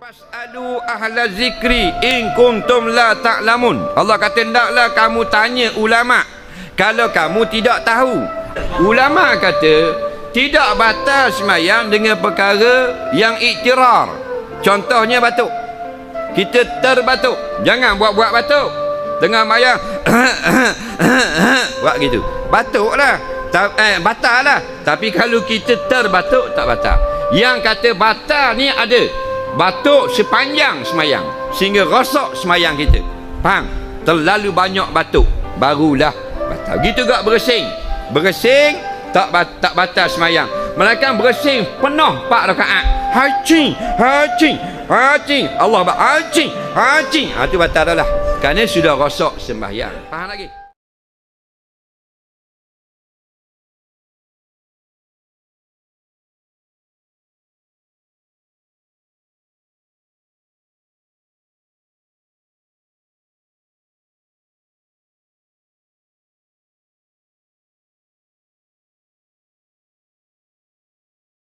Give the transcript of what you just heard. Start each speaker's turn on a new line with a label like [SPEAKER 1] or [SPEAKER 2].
[SPEAKER 1] Fas'alu ahla zikri in kuntum la ta'lamun. Allah kata hendaklah kamu tanya ulama kalau kamu tidak tahu. Ulama kata tidak batal sembahyang dengan perkara yang iktirar. Contohnya batuk. Kita terbatuk, jangan buat-buat batuk. Tengah sembahyang buat gitu, batuklah, batal lah. Tapi kalau kita terbatuk tak batal. Yang kata batal ni ada batuk sepanjang semayang sehingga rosak semayang kita. Faham? Terlalu banyak batuk barulah batal. Gitu juga bersin. Bersin tak batal semayang. Melainkan bersin penuh 4 rakaat. Hacing, hacing, hacing. Allah hacing, hacing. Itu batal dah lah. Kerana sudah rosak sembahyang. Faham lagi?